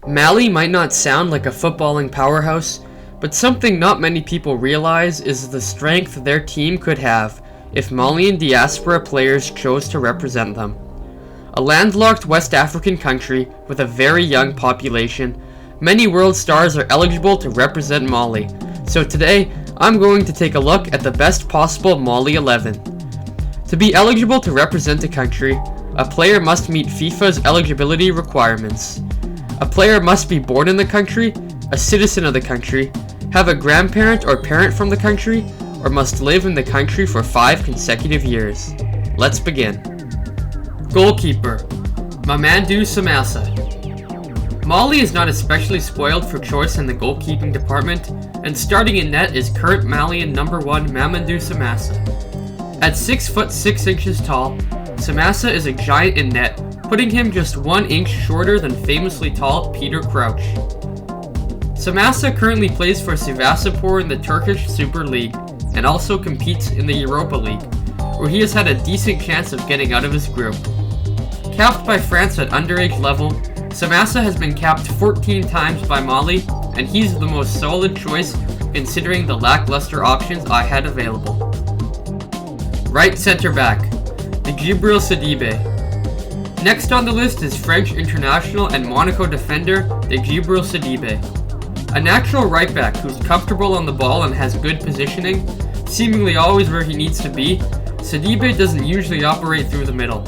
Mali might not sound like a footballing powerhouse, but something not many people realize is the strength their team could have if Malian diaspora players chose to represent them. A landlocked West African country with a very young population, many world stars are eligible to represent Mali. So today, I'm going to take a look at the best possible Mali 11. To be eligible to represent a country, a player must meet FIFA's eligibility requirements. A player must be born in the country, a citizen of the country, have a grandparent or parent from the country, or must live in the country for 5 consecutive years. Let's begin. Goalkeeper, Mamadou Samassa. Mali is not especially spoiled for choice in the goalkeeping department, and starting in net is current Malian number 1 Mamadou Samassa. At 6 foot 6 inches tall, Samassa is a giant in net, putting him just 1 inch shorter than famously tall Peter Crouch. Samassa currently plays for Sivasspor in the Turkish Super League, and also competes in the Europa League, where he has had a decent chance of getting out of his group. Capped by France at underage level, Samassa has been capped 14 times by Mali, and he's the most solid choice considering the lackluster options I had available. Right centre back, Djibril Sidibe. Next on the list is French international and Monaco defender Djibril Sidibe. A natural right back who's comfortable on the ball and has good positioning, seemingly always where he needs to be, Sidibe doesn't usually operate through the middle.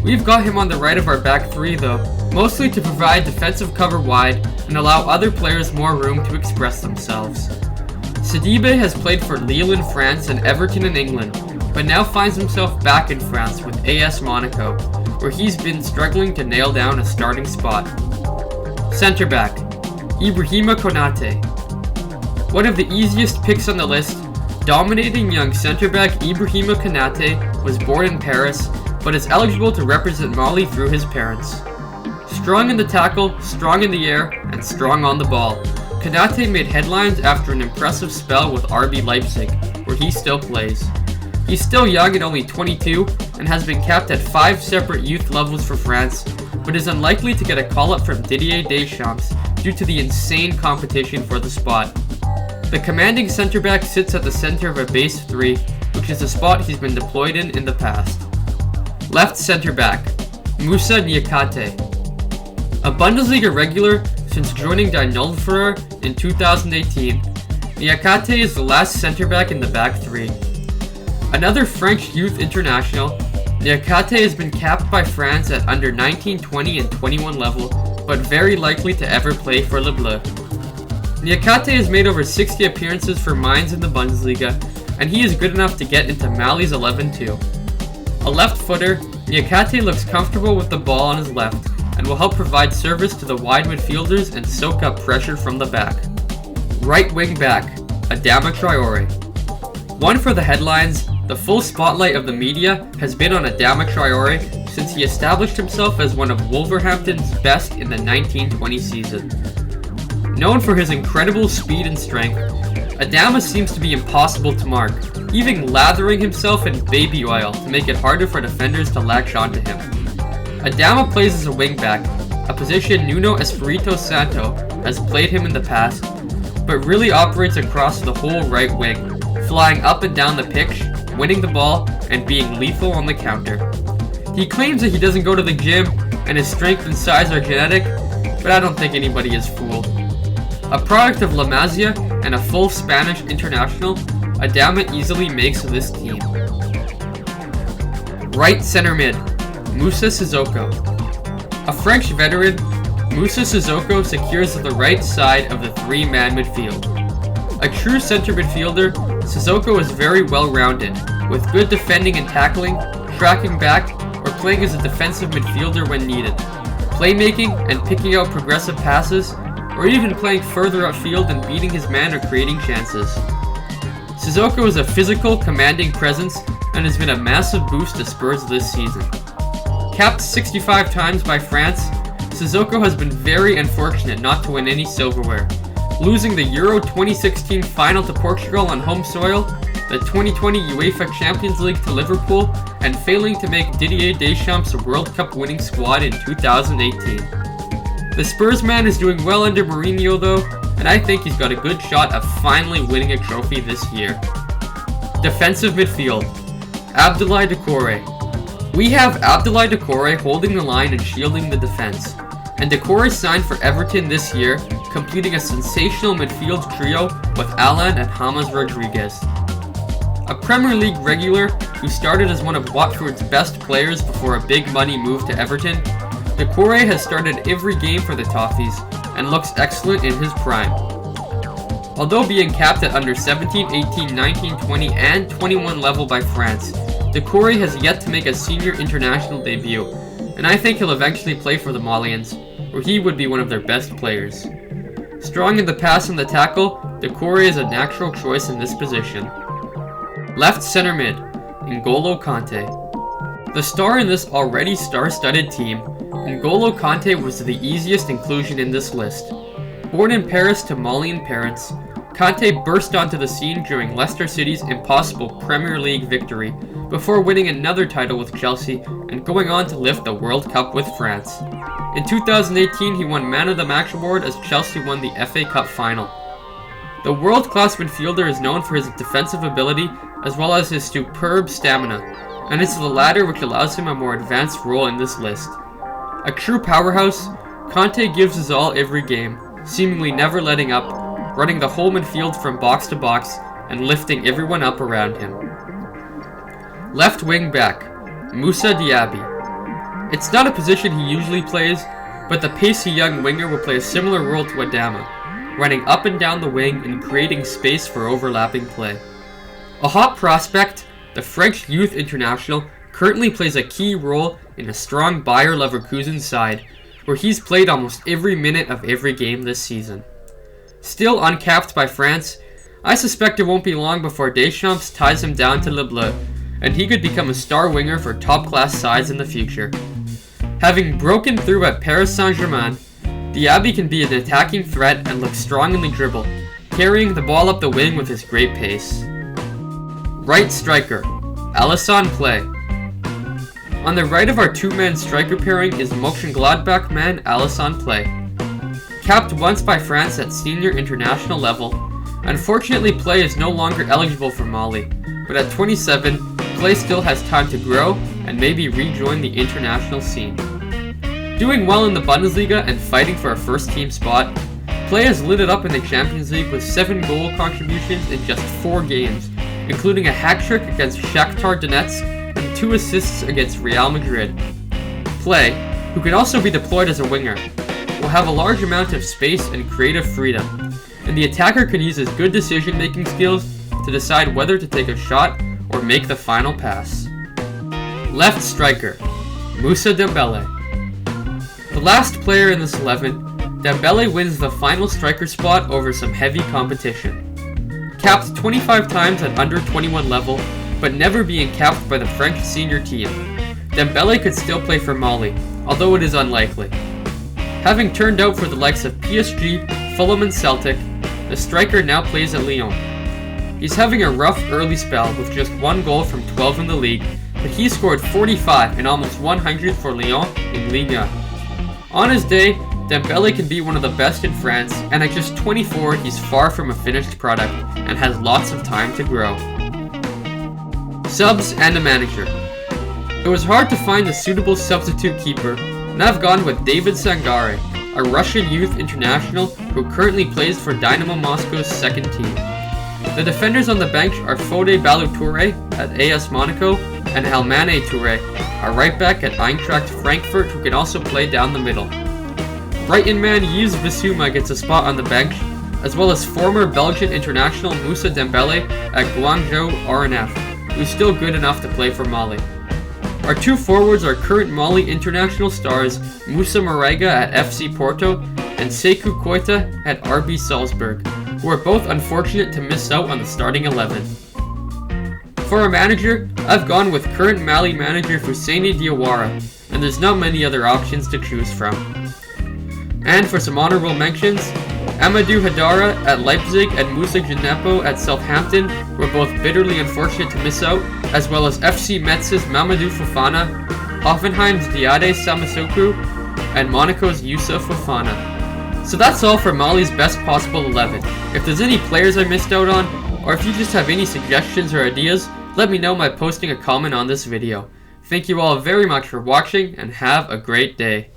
We've got him on the right of our back three though, mostly to provide defensive cover wide and allow other players more room to express themselves. Sidibe has played for Lille in France and Everton in England, but now finds himself back in France with AS Monaco, where he's been struggling to nail down a starting spot. Centre back, Ibrahima Konate. One of the easiest picks on the list, dominating young centre back Ibrahima Konate was born in Paris, but is eligible to represent Mali through his parents. Strong in the tackle, strong in the air, and strong on the ball, Konate made headlines after an impressive spell with RB Leipzig, where he still plays. He's still young at only 22 and has been capped at 5 separate youth levels for France, but is unlikely to get a call-up from Didier Deschamps due to the insane competition for the spot. The commanding centre back sits at the centre of a base 3, which is a spot he's been deployed in the past. Left centre back, Moussa Niakate. A Bundesliga regular since joining Dynolferer in 2018, Niakate is the last centre back in the back 3. Another French youth international, Niakate has been capped by France at under 19, 20, and 21 level, but very likely to ever play for Le Bleu. Niakate has made over 60 appearances for Mainz in the Bundesliga, and he is good enough to get into Mali's 11 too. A left footer, Niakate looks comfortable with the ball on his left, and will help provide service to the wide midfielders and soak up pressure from the back. Right wing back, Adama Traore. One for the headlines, the full spotlight of the media has been on Adama Traore since he established himself as one of Wolverhampton's best in the 1920 season. Known for his incredible speed and strength, Adama seems to be impossible to mark, even lathering himself in baby oil to make it harder for defenders to latch onto him. Adama plays as a wingback, a position Nuno Espirito Santo has played him in the past, but really operates across the whole right wing, flying up and down the pitch, winning the ball, and being lethal on the counter. He claims that he doesn't go to the gym and his strength and size are genetic, but I don't think anybody is fooled. A product of La Masia and a full Spanish international, Adama easily makes this team. Right center mid, Moussa Sissoko. A French veteran, Moussa Sissoko secures the right side of the 3-man midfield. A true center midfielder, Sissoko is very well-rounded, with good defending and tackling, tracking back, or playing as a defensive midfielder when needed, playmaking and picking out progressive passes, or even playing further upfield and beating his man or creating chances. Sissoko is a physical, commanding presence and has been a massive boost to Spurs this season. Capped 65 times by France, Sissoko has been very unfortunate not to win any silverware, losing the Euro 2016 final to Portugal on home soil, the 2020 UEFA Champions League to Liverpool, and failing to make Didier Deschamps' World Cup winning squad in 2018. The Spurs man is doing well under Mourinho though, and I think he's got a good shot of finally winning a trophy this year. Defensive midfield, Abdoulaye Doucouré. We have Abdoulaye Doucouré holding the line and shielding the defense, and Doucouré signed for Everton this year, completing a sensational midfield trio with Alan and James Rodriguez. A Premier League regular who started as one of Watford's best players before a big money move to Everton, Doucouré has started every game for the Toffees and looks excellent in his prime. Although being capped at under 17, 18, 19, 20, and 21 level by France, Doucouré has yet to make a senior international debut, and I think he'll eventually play for the Malians, where he would be one of their best players. Strong in the pass and the tackle, Doucouré is a natural choice in this position. Left center mid, N'Golo Kanté. The star in this already star-studded team, N'Golo Kanté was the easiest inclusion in this list. Born in Paris to Malian parents, Kanté burst onto the scene during Leicester City's impossible Premier League victory, before winning another title with Chelsea and going on to lift the World Cup with France. In 2018, he won Man of the Match award as Chelsea won the FA Cup final. The world-class midfielder is known for his defensive ability as well as his superb stamina, and it's the latter which allows him a more advanced role in this list. A true powerhouse, Kanté gives his all every game, seemingly never letting up, running the whole midfield from box to box and lifting everyone up around him. Left wing back, Moussa Diaby. It's not a position he usually plays, but the pacey young winger will play a similar role to Adama, running up and down the wing and creating space for overlapping play. A hot prospect, the French youth international currently plays a key role in a strong Bayer Leverkusen side, where he's played almost every minute of every game this season. Still uncapped by France, I suspect it won't be long before Deschamps ties him down to Le Bleu, and he could become a star winger for top-class sides in the future. Having broken through at Paris Saint-Germain, Diaby can be an attacking threat and look strong in the dribble, carrying the ball up the wing with his great pace. Right striker, Alassane Play. On the right of our two-man striker pairing is Mönchengladbach man Alassane Play. Capped once by France at senior international level, unfortunately Play is no longer eligible for Mali, but at 27, Play still has time to grow and maybe rejoin the international scene. Doing well in the Bundesliga and fighting for a first-team spot, Play has lit it up in the Champions League with 7 goal contributions in just 4 games, including a hat-trick against Shakhtar Donetsk and 2 assists against Real Madrid. Play, who can also be deployed as a winger, will have a large amount of space and creative freedom, and the attacker can use his good decision-making skills to decide whether to take a shot or make the final pass. Left striker, Moussa Dembélé. The last player in this 11, Dembélé wins the final striker spot over some heavy competition. Capped 25 times at under 21 level, but never being capped by the French senior team, Dembélé could still play for Mali, although it is unlikely. Having turned out for the likes of PSG, Fulham and Celtic, the striker now plays at Lyon. He's having a rough early spell with just 1 goal from 12 in the league, but he scored 45 and almost 100 for Lyon in Ligue 1. On his day, Dembélé can be one of the best in France, and at just 24, he's far from a finished product and has lots of time to grow. Subs and a manager. It was hard to find a suitable substitute keeper, and I've gone with David Sangare, a Russian youth international who currently plays for Dynamo Moscow's second team. The defenders on the bench are Fodé Ballo-Touré at AS Monaco and Helmane Touré, a right back at Eintracht Frankfurt who can also play down the middle. Brighton man Yves Bissouma gets a spot on the bench, as well as former Belgian international Moussa Dembélé at Guangzhou RNF, who's still good enough to play for Mali. Our 2 forwards are current Mali international stars Moussa Marega at FC Porto and Sekou Koita at RB Salzburg, who are both unfortunate to miss out on the starting 11. For a manager, I've gone with current Mali manager Fousseini Diawara, and there's not many other options to choose from. And for some honorable mentions, Amadou Haidara at Leipzig and Moussa Djenepo at Southampton were both bitterly unfortunate to miss out, as well as FC Metz's Mamadou Fofana, Hoffenheim's Diade Samasoku, and Monaco's Youssouf Fofana. So that's all for Mali's best possible 11. If there's any players I missed out on, or if you just have any suggestions or ideas, let me know by posting a comment on this video. Thank you all very much for watching, and have a great day.